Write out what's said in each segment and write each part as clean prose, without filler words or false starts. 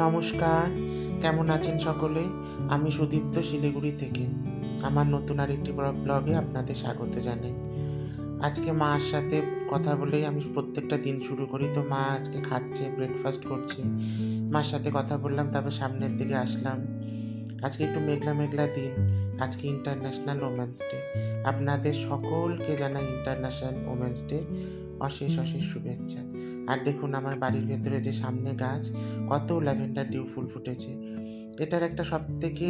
নমস্কার, কেমন আছেন সকলে? আমি সুদীপ্ত শিলিগুড়ি থেকে। আমার নতুন আরেকটি ব্লগে আপনাদের স্বাগত জানাই। আজকে মার সাথে কথা বলেই আমি প্রত্যেকটা দিন শুরু করি। তো মা আজকে খাচ্ছে, ব্রেকফাস্ট করছে। মার সাথে কথা বললাম, তারপর সামনের দিকে আসলাম। আজকে একটু মেঘলা মেঘলা দিন। আজকে ইন্টারন্যাশনাল ওমেন্স ডে। আপনাদের সকলকে জানাই ইন্টারন্যাশনাল ওমেন্স ডে অশেষ অশেষ শুভেচ্ছা। আর দেখুন আমার বাড়ির ভেতরে যে সামনে গাছ, কত ল্যাভেন্ডার ডিউ ফুল ফুটেছে। এটার একটা সবথেকে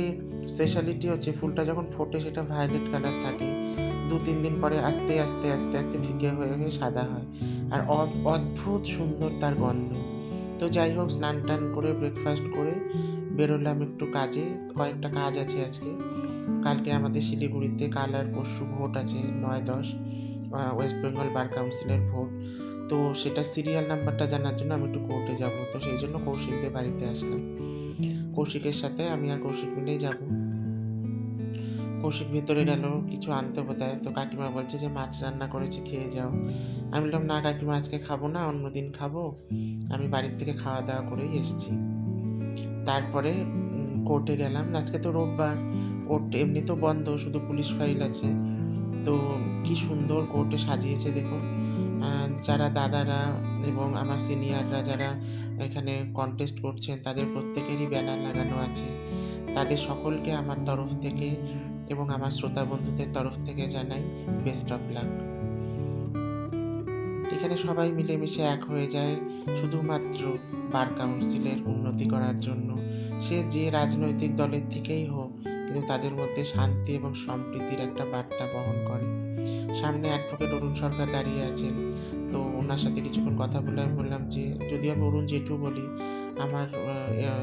স্পেশালিটি হচ্ছে ফুলটা যখন ফোটে সেটা ভায়োলেট কালার থাকে, 2-3 দিন পরে আস্তে আস্তে আস্তে আস্তে ফিকে হয়ে হয়ে সাদা হয়। আর অদ্ভুত সুন্দর তার গন্ধ। তো যাই হোক, স্নান টান করে ব্রেকফাস্ট করে বেরোলাম একটু কাজে। কয়েকটা কাজ আছে আজকে। কালকে আমাদের শিলিগুড়িতে কাল আর পরশু ভোট আছে, 9-10 ওয়েস্ট বেঙ্গল বার কাউন্সিলের ভোট। তো সেটা সিরিয়াল নাম্বারটা জানার জন্য আমি একটু কোর্টে যাব। তো সেই জন্য কৌশিকদের বাড়িতে আসলাম। কৌশিকের সাথে আমি আর কৌশিক মিলেই যাব। কৌশিক ভিতরে গেল কিছু আনতে বোধহয়। তো কাকিমা বলছে যে মাছ রান্না করেছে, খেয়ে যাও। আমি বললাম না কাকিমা, আজকে খাবো না, অন্যদিন খাবো। আমি বাড়ির থেকে খাওয়া দাওয়া করেই এসেছি। তারপরে কোর্টে গেলাম। আজকে তো রোববার, কোর্ট এমনি তো বন্ধ, শুধু পুলিশ ফাইল আছে। তো কি সুন্দর কোর্টে সাজিয়েছে দেখুন। যারা দাদারা এবং আমার সিনিয়ররা যারা এখানে কন্টেস্ট করছেন তাদের প্রত্যেকেরই ব্যানার লাগানো আছে। তাদের সকলকে আমার তরফ থেকে এবং আমার শ্রোতা বন্ধুদের তরফ থেকে জানাই বেস্ট অফ লাক। এখানে সবাই মিলেমিশে এক হয়ে যায় শুধুমাত্র বার কাউন্সিলের উন্নতি করার জন্য। সে যে রাজনৈতিক দলের থেকেই হোক, কিন্তু তাদের মধ্যে শান্তি এবং সম্প্রীতির একটা বার্তা বহন করে। সামনে অ্যাডভোকেট অরুণ সরকার দাঁড়িয়ে আছেন। তো ওনার সাথে কিছুক্ষণ কথা বলে আমি বললাম যে যদি আমি অরুণ জেঠু বলি, আমার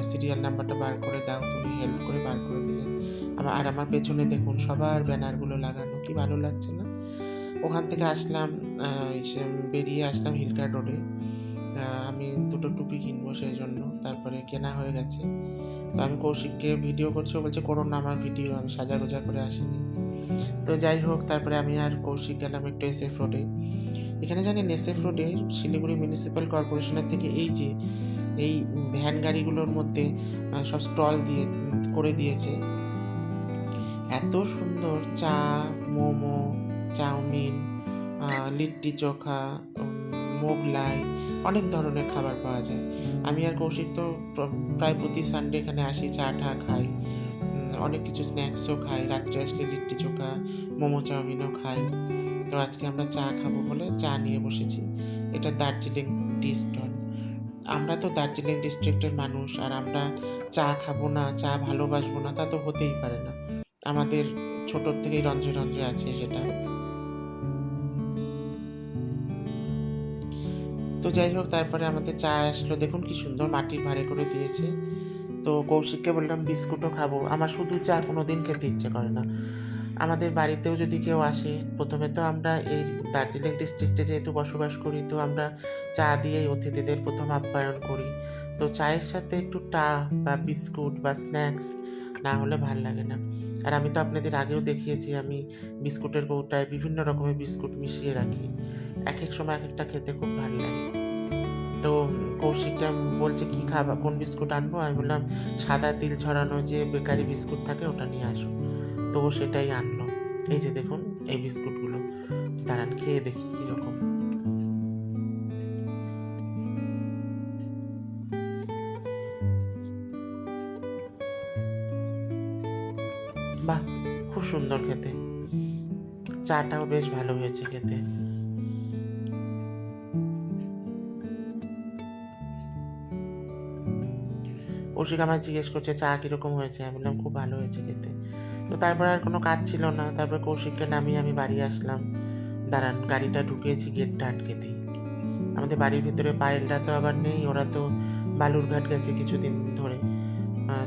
সিরিয়াল নাম্বারটা বার করে দাও। তুমি হেল্প করে বার করে দিলেন। আর আমার পেছনে দেখুন সবার ব্যানারগুলো লাগানো, কি ভালো লাগছে না? ওখান থেকে আসলাম, বেরিয়ে আসলাম হিলকার রোডে। আমি দুটো টুপি কিনবো সেই জন্য। তারপরে কেনা হয়ে গেছে। তো আমি কৌশিককে ভিডিও করছি, ও বলছে করো না আমার ভিডিও, আমি সাজাগোজা করে আসিনি। তো যাই হোক, তারপরে আমি আর কৌশিক গেলাম একটু SF রোডে। এখানে জানেন SF রোডে শিলিগুড়ি মিউনিসিপ্যাল কর্পোরেশনের থেকে এই ভ্যান গাড়িগুলোর মধ্যে সব স্টল করে দিয়েছে। এত সুন্দর চা, মোমো, চাউমিন, লিট্টি চোখা, মোগলাই, অনেক ধরনের খাবার পাওয়া যায়। আমি আর কৌশিক তো প্রায় প্রতি সানডে এখানে আসি, চা টা খাই, অনেক কিছু স্ন্যাক্সও খাই। রাত্রে আসলে লিট্টি চোখা, মোমো, চাউমিনও খাই। তো আজকে আমরা চা খাবো বলে চা নিয়ে বসেছি। এটা দার্জিলিং টি স্টল। আমরা তো দার্জিলিং ডিস্ট্রিক্টের মানুষ, আর আমরা চা খাবো না, চা ভালোবাসবো না, তা তো হতেই পারে না। আমাদের ছোটোর থেকেই রন্ধ্রে রন্ধ্রে আছে সেটা। তো যাই হোক, তারপরে আমাদের চা আসলো, দেখুন কি সুন্দর মাটির ভাঁড়ে করে দিয়েছে। তো কৌশিককে বললাম বিস্কুটও খাবো। আমার শুধু চা কোনো দিন খেতে ইচ্ছে করে না। আমাদের বাড়িতেও যদি কেউ আসে, প্রথমে তো আমরা এই দার্জিলিং ডিস্ট্রিক্টে যেহেতু বসবাস করি, তো আমরা চা দিয়েই অতিথিদের প্রথম আপ্যায়ন করি। তো চায়ের সাথে একটু বা বিস্কুট বা স্ন্যাক্স না হলে ভাল লাগে না। আর আমি তো আপনাদের আগেও দেখিয়েছি, আমি বিস্কুটের কৌটায় বিভিন্ন রকমের বিস্কুট মিশিয়ে রাখি। এক এক সময় এক একটা খেতে খুব ভালো লাগে। তো কৌশিকটা বলছে কি খাবা, কোন বিস্কুট আনবো? আমি বললাম সাদা তিল ছড়ানো যে বেকারি বিস্কুট থাকে ওটা নিয়ে আসো। তো সেটাই আনলো। এই যে দেখুন এই বিস্কুটগুলো, দাঁড়ান খেয়ে দেখি কিরকম। বাহ, খুব সুন্দর খেতে। চাটাও বেশ ভালো হয়েছে খেতে। কৌশিক আমায় জিজ্ঞেস করছে চা কিরকম হয়েছে। আমি বললাম খুব ভালো হয়েছে খেতে। তো তারপর আর কোনো কাজ ছিল না। তারপর কৌশিককে নামিয়ে আমি বাড়ি আসলাম। দাঁড়ান, গাড়িটা ঢুকিয়েছি গেটটা আটকে দিই। আমাদের বাড়ির ভিতরে পায়েলরা তো আবার নেই, ওরা তো বালুরঘাট গেছে কিছুদিন ধরে।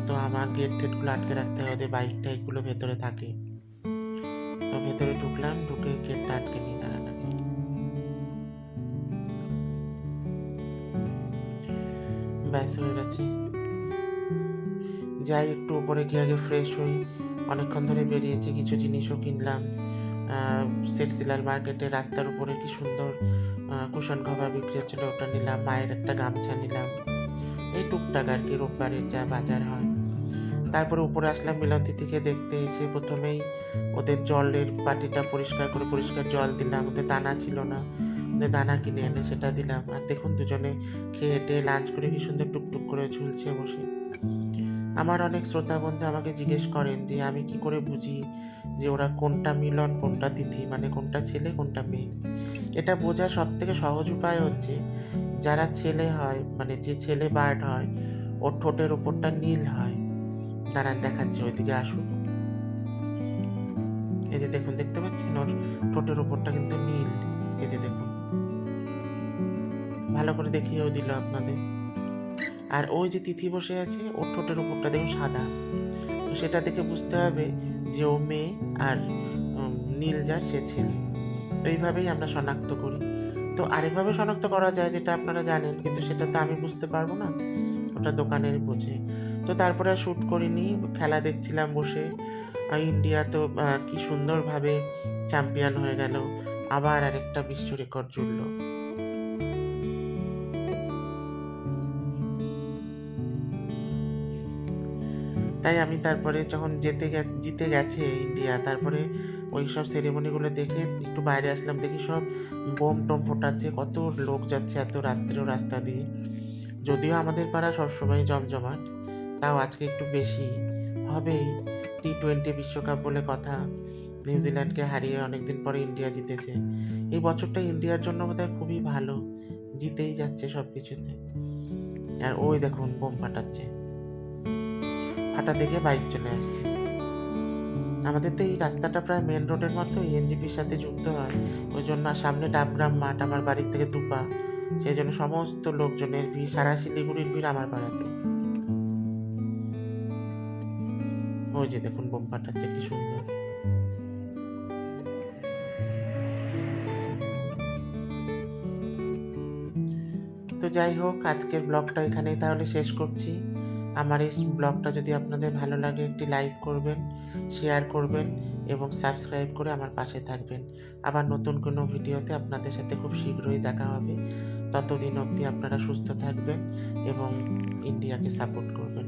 তো আমার গেট টেটগুলো আটকে রাখতে হয়, ওদের বাইক টাইকগুলো ভেতরে থাকে। তো ভেতরে ঢুকলাম, ঢুকে গেটটা আটকে নিয়ে দাঁড়ান আগে। ব্যাস হয়ে গেছে। যাই একটু উপরে গিয়ে আগে ফ্রেশ হই। অনেকক্ষণ ধরে বেরিয়েছি, কিছু জিনিসও কিনলাম। সেটসিলাল মার্কেটের রাস্তার উপরে কি সুন্দর কুশন কভার বিক্রি হচ্ছিলো, ওটা নিলাম। মায়ের একটা গামছা নিলাম। এই টুকটাক টাকা আর কি, রোববারের যা বাজার হয়। তারপরে উপরে আসলাম মিলন তিথিকে দেখতে। এসে প্রথমেই ওদের জলের বাটিটা পরিষ্কার করে পরিষ্কার জল দিলাম। ওদের দানা ছিল না, ওদের দানা কিনে এনে সেটা দিলাম। আর দেখুন দুজনে খেয়ে টেয়ে লাঞ্চ করে কি সুন্দর টুকটুক করে ঝুলছে বসে। আমার অনেক শ্রোতা বন্ধু আমাকে জিজ্ঞেস করেন যে আমি কি করে বুঝি যে ওরা কোনটা মিলন কোনটা তিথি, মানে কোনটা ছেলে কোনটা মেয়ে। এটা বোঝার সব থেকে সহজ উপায় হচ্ছে, যারা ছেলে হয় মানে যে ছেলে বার্ড হয় ওর ঠোঁটের ওপরটা নীল হয়। দাঁড়ান দেখাচ্ছে, ওইদিকে আসুন। এই যে দেখুন, দেখতে পাচ্ছেন ওর ঠোঁটের ওপরটা কিন্তু নীল। এই যে দেখুন, ভালো করে দেখিয়েও দিল আপনাদের। আর ওই যে তিথি বসে আছে ওর ঠোঁটের ওপরটা দেখুন সাদা। তো সেটা দেখে বুঝতে হবে যে ও মেয়ে, আর নীল যার সে ছেলে। তো এইভাবেই আমরা শনাক্ত করি। তো আরেকভাবে শনাক্ত করা যায় যেটা আপনারা জানেন, কিন্তু সেটা তো আমি বুঝতে পারবো না, ওটা দোকানের বোঝে। তো তারপরে শ্যুট করিনি, খেলা দেখছিলাম বসে। আর ইন্ডিয়া তো কি সুন্দরভাবে চ্যাম্পিয়ন হয়ে গেল, আবার আরেকটা বিশ্ব রেকর্ড জুড়ল। তাই আমি তারপরে যখন জিতে গেছে ইন্ডিয়া, তারপরে ওই সব সেরেমনিগুলো দেখে একটু বাইরে আসলাম। দেখি সব বোম টোম ফোটাচ্ছে, কত লোক যাচ্ছে এত রাত্রেও রাস্তা দিয়ে। যদিও আমাদের পাড়া সবসময় জমজমাট, তাও আজকে একটু বেশি হবেই। T20 বিশ্বকাপ বলে কথা, নিউজিল্যান্ডকে হারিয়ে অনেকদিন পরে ইন্ডিয়া জিতেছে। এই বছরটা ইন্ডিয়ার জন্য বোধহয় খুবই ভালো, জিতেই যাচ্ছে সব কিছুতে। আর ওই দেখুন বোম ফাটাচ্ছে, ফাটা দেখে বাইক চলে আসছে। আমাদের তো এই রাস্তাটা প্রায় মেন রোডের মতো এনজিপির সাথে যুক্ত হয়, ওই জন্য সামনে ডাবগ্রাম মাঠ, আমার বাড়ির থেকে 2 পা। সেই জন্য সমস্ত লোকজনের ভিড়, সারা শিলিগুড়ির ভিড় আমার পাড়াতে। ওই যে দেখুন বোম ফাটাচ্ছে কি সুন্দর। তো যাই হোক, আজকের ব্লগটা এখানেই তাহলে শেষ করছি। আমার এই ব্লগটা যদি আপনাদের ভালো লাগে একটি লাইক করবেন, শেয়ার করবেন এবং সাবস্ক্রাইব করে আমার পাশে থাকবেন। আবার নতুন কোনো ভিডিওতে আপনাদের সাথে খুব শীঘ্রই দেখা হবে। ততদিন অবধি আপনারা সুস্থ থাকবেন এবং ইন্ডিয়াকে সাপোর্ট করবেন।